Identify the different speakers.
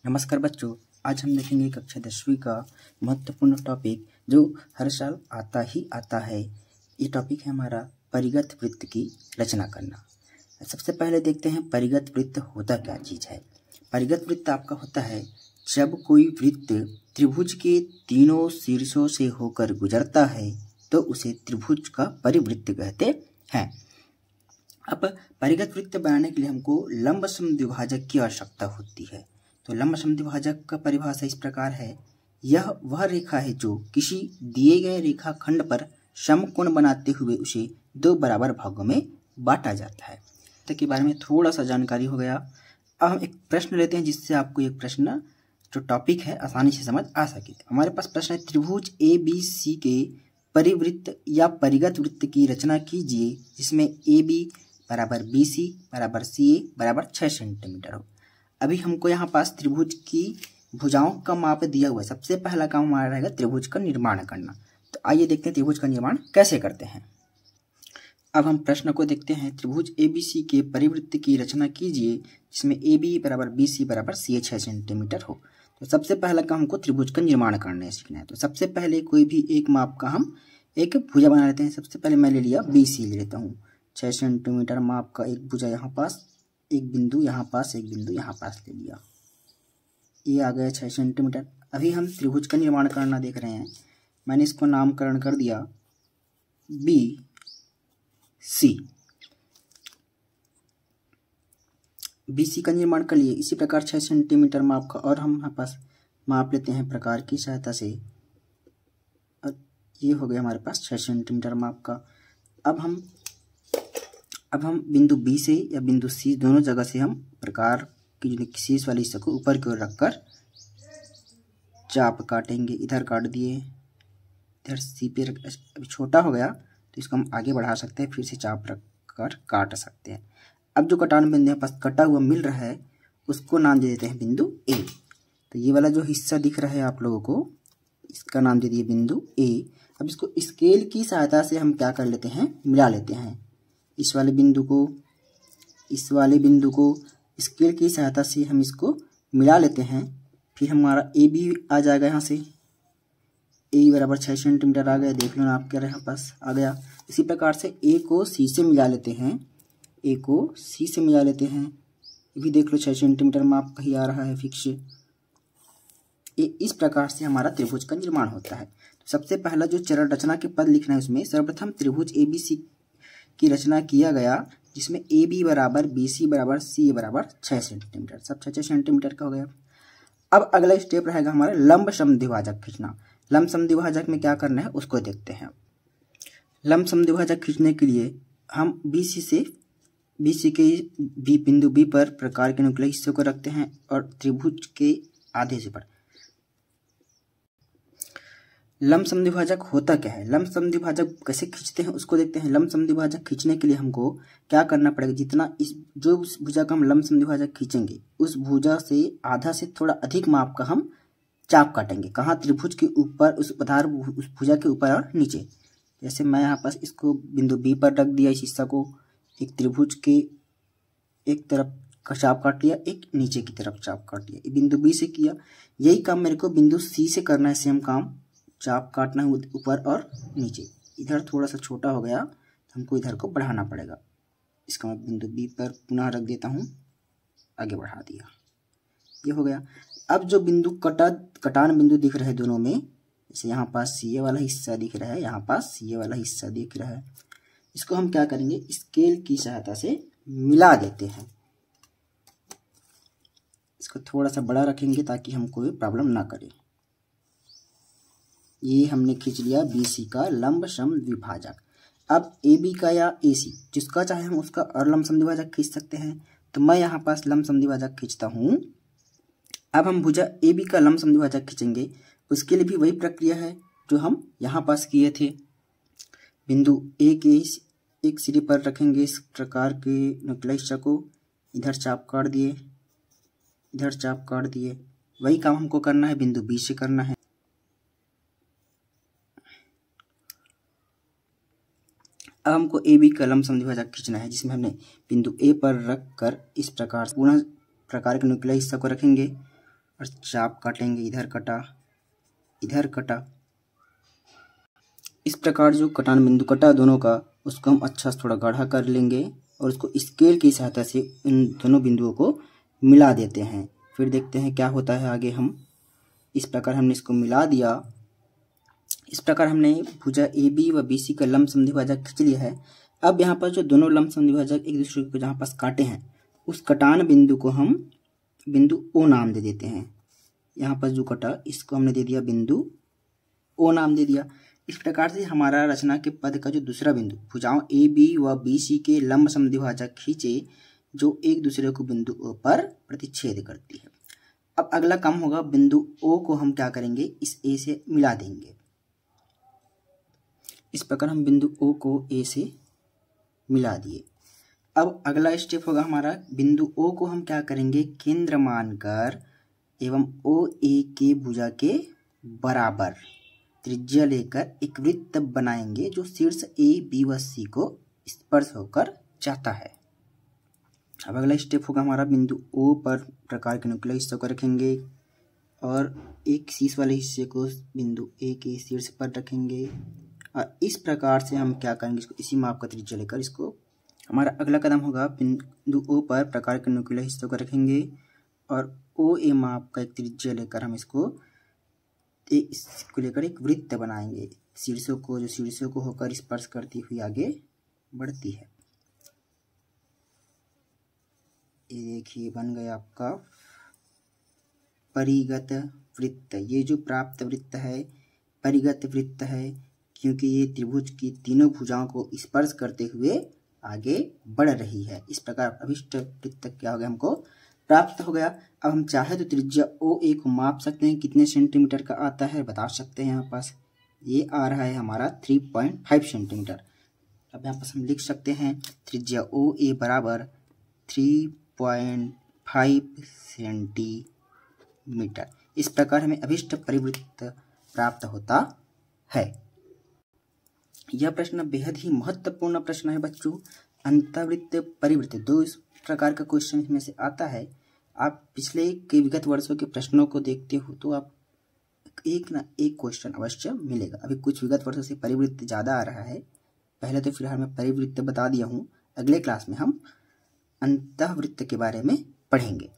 Speaker 1: नमस्कार बच्चों, आज हम देखेंगे कक्षा 10वीं का महत्वपूर्ण टॉपिक जो हर साल आता ही आता है। ये टॉपिक है हमारा परिगत वृत्त की रचना करना। सबसे पहले देखते हैं परिगत वृत्त होता क्या चीज़ है। परिगत वृत्त आपका होता है जब कोई वृत्त त्रिभुज के तीनों शीर्षों से होकर गुजरता है तो उसे त्रिभुज का परिवृत्त कहते हैं। अब परिगत वृत्त बनाने के लिए हमको लंब समद्विभाजक की आवश्यकता होती है। तो लंब समद्विभाजक का परिभाषा इस प्रकार है, यह वह रेखा है जो किसी दिए गए रेखाखंड पर समकोण बनाते हुए उसे दो बराबर भागों में बांटा जाता है। तो के बारे में थोड़ा सा जानकारी हो गया। अब हम एक प्रश्न लेते हैं जिससे आपको ये प्रश्न जो टॉपिक है आसानी से समझ आ सके। हमारे पास प्रश्न है, त्रिभुज ABC के परिवृत्त या परिगत वृत्त की रचना कीजिए जिसमें AB बराबर BC बराबर CA बराबर 6 सेंटीमीटर हो। अभी हमको यहाँ पास त्रिभुज की भुजाओं का माप दिया हुआ है। सबसे पहला काम हमारा रहेगा त्रिभुज का निर्माण करना। तो आइए देखते हैं त्रिभुज का निर्माण कैसे करते हैं। अब हम प्रश्न को देखते हैं, त्रिभुज ABC के परिवृत्त की रचना कीजिए जिसमें AB बराबर BC बराबर CA 6 सेंटीमीटर हो। तो सबसे पहला काम हमको त्रिभुज का निर्माण करना सीखना है। तो सबसे पहले कोई भी एक माप का हम एक भुजा बना लेते हैं। सबसे पहले मैं ले लिया BC ले लेता हूँ। 6 सेंटीमीटर माप का एक भुजा यहाँ पास, एक बिंदु यहाँ पास, एक बिंदु यहाँ पास ले लिया। ये आ गया 6 सेंटीमीटर। अभी हम त्रिभुज का निर्माण करना देख रहे हैं। मैंने इसको नामकरण कर दिया BC। BC का निर्माण कर लिए। इसी प्रकार 6 सेंटीमीटर माप का और हम यहाँ पास माप लेते हैं प्रकार की सहायता से। और ये हो गया हमारे पास 6 सेंटीमीटर माप का। अब हम बिंदु B से या बिंदु C दोनों जगह से हम प्रकार की जो शीर्ष वाले हिस्से को ऊपर की ओर रखकर चाप काटेंगे। इधर काट दिए, इधर C पे रख। अभी छोटा हो गया तो इसको हम आगे बढ़ा सकते हैं, फिर से चाप रख कर काट सकते हैं। अब जो कटान बिंदु यहाँ पास कटा हुआ मिल रहा है उसको नाम दे देते हैं बिंदु A। तो ये वाला जो हिस्सा दिख रहा है आप लोगों को, इसका नाम दे दिए बिंदु A। अब इसको स्केल की सहायता से हम क्या कर लेते हैं, मिला लेते हैं। इस वाले बिंदु को स्केल की सहायता से हम इसको मिला लेते हैं। फिर हमारा AB आ जाएगा। यहाँ से A बराबर 6 सेंटीमीटर आ गया। देख लो ना, आपके यहाँ पास आ गया। इसी प्रकार से A को C से मिला लेते हैं। ये भी देख लो 6 सेंटीमीटर माप का ही आ रहा है फिक्स। इस प्रकार से हमारा त्रिभुज का निर्माण होता है। तो सबसे पहला जो चरण रचना के पद लिखना है उसमें सर्वप्रथम त्रिभुज ABC की रचना किया गया जिसमें AB बराबर BC बराबर CA बराबर 6 सेंटीमीटर, सब 6 सेंटीमीटर का हो गया। अब अगला स्टेप रहेगा हमारा लंब समद्विभाजक खींचना। लंब समद्विभाजक में क्या करना है उसको देखते हैं। लंब समद्विभाजक खींचने के लिए हम BC के बिंदु B पर प्रकार के नुकीले हिस्से को रखते हैं और त्रिभुज के आधे हिस्से पर। लंब समद्विभाजक होता क्या है, लंब समद्विभाजक कैसे खींचते हैं उसको देखते हैं। लंब समद्विभाजक खींचने के लिए हमको क्या करना पड़ेगा, जितना जो भुजा का हम लंब समद्विभाजक खींचेंगे उस भुजा से आधा से थोड़ा अधिक माप का हम चाप काटेंगे। कहाँ, त्रिभुज के ऊपर, उस भुजा के ऊपर और नीचे। जैसे मैं यहाँ पास इसको बिंदु B पर रख दिया, इस हिस्सा को एक त्रिभुज के एक तरफ का चाप काट लिया, एक नीचे की तरफ चाप काट लिया। बिंदु B से किया। यही काम मेरे को बिंदु C से करना है। सेम काम, चाप काटना है ऊपर और नीचे। इधर थोड़ा सा छोटा हो गया तो हमको इधर को बढ़ाना पड़ेगा। इसका मैं बिंदु B पर पुनः रख देता हूँ, आगे बढ़ा दिया, ये हो गया। अब जो बिंदु कटान बिंदु दिख रहे हैं दोनों में, जैसे यहाँ पास CA वाला हिस्सा दिख रहा है, यहाँ पास CA वाला हिस्सा दिख रहा है, इसको हम क्या करेंगे, स्केल की सहायता से मिला देते हैं। इसको थोड़ा सा बड़ा रखेंगे ताकि हम कोई प्रॉब्लम ना करे। ये हमने खींच लिया BC का लंब समद्विभाजक। अब AB का या AC जिसका चाहे हम उसका और लंब समद्विभाजक खींच सकते हैं। तो मैं यहाँ पास लंब समद्विभाजक खींचता हूँ। अब हम भुजा AB का लंब समद्विभाजक खींचेंगे, उसके लिए भी वही प्रक्रिया है जो हम यहाँ पास किए थे। बिंदु A के एक सिरे पर रखेंगे इस प्रकार के नुकीले हिस्सा को, इधर चाप काट दिए, इधर चाप काट दिए। वही काम हमको करना है बिंदु B से करना है। अब हमको AB का लंब समद्विभाजक खींचना है जिसमें हमने बिंदु A पर रख कर इस प्रकार पुनः प्रकार के नुकीले हिस्सा को रखेंगे और चाप काटेंगे, इधर कटा इधर कटा। इस प्रकार जो कटान बिंदु कटा दोनों का, उसको हम अच्छा से थोड़ा गाढ़ा कर लेंगे और उसको स्केल की सहायता से इन दोनों बिंदुओं को मिला देते हैं। फिर देखते हैं क्या होता है आगे। हम इस प्रकार हमने इसको मिला दिया। इस प्रकार हमने भुजा AB व BC का लंब समद्विभाजक खींच लिया है। अब यहाँ पर जो दोनों लंब समद्विभाजक एक दूसरे को जहाँ पास काटे हैं, उस कटान बिंदु को हम बिंदु O नाम दे देते हैं। यहाँ पर जो कटा इसको हमने दे दिया बिंदु O नाम दे दिया। इस प्रकार से हमारा रचना के पद का जो दूसरा बिंदु भुजाओं AB व BC के लंब समद्विभाजक खींचे जो एक दूसरे को बिंदु O पर प्रतिच्छेद करती है। अब अगला काम होगा, बिंदु O को हम क्या करेंगे, इस A से मिला देंगे। इस प्रकार हम बिंदु O को A से मिला दिए। अब अगला स्टेप होगा हमारा, बिंदु O को हम क्या करेंगे, केंद्र मानकर एवं OA के भुजा के बराबर त्रिज्या लेकर एक वृत्त बनाएंगे जो शीर्ष A, B व C को स्पर्श होकर जाता है। अब अगला स्टेप होगा हमारा, बिंदु O पर प्रकार के नुकीले हिस्सों को रखेंगे और एक शीर्ष वाले हिस्से को बिंदु A के शीर्ष पर रखेंगे और इस प्रकार से हम क्या करेंगे, इसको इसी माप का त्रिज्या लेकर इसको। हमारा अगला कदम होगा, बिंदु O पर प्रकार के नुकीले हिस्सों को रखेंगे और OA माप का एक त्रिज्या लेकर हम इसको लेकर एक वृत्त बनाएंगे शीर्षों को, जो शीर्षों को होकर स्पर्श करती हुई आगे बढ़ती है। ये देखिए बन गया आपका परिगत वृत्त। ये जो प्राप्त वृत्त है परिगत वृत्त है, क्योंकि ये त्रिभुज की तीनों भुजाओं को स्पर्श करते हुए आगे बढ़ रही है। इस प्रकार अभिष्ट वृत्त क्या हो गया, हमको प्राप्त हो गया। अब हम चाहे तो त्रिज्या OA को माप सकते हैं, कितने सेंटीमीटर का आता है बता सकते हैं। यहाँ पास ये आ रहा है हमारा 3.5 सेंटीमीटर। अब यहाँ पास हम लिख सकते हैं त्रिज्या OA बराबर 3.5 सेंटीमीटर। इस प्रकार हमें अभिष्ट परिवृत्त प्राप्त होता है। यह प्रश्न बेहद ही महत्वपूर्ण प्रश्न है बच्चों। अंतःवृत्त परिवृत्त दो इस प्रकार का क्वेश्चन इसमें से आता है। आप पिछले के विगत वर्षों के प्रश्नों को देखते हो तो आप एक ना एक क्वेश्चन अवश्य मिलेगा। अभी कुछ विगत वर्षों से परिवृत्त ज़्यादा आ रहा है। पहले तो फिलहाल मैं परिवृत्त बता दिया हूँ। अगले क्लास में हम अंतःवृत्त के बारे में पढ़ेंगे।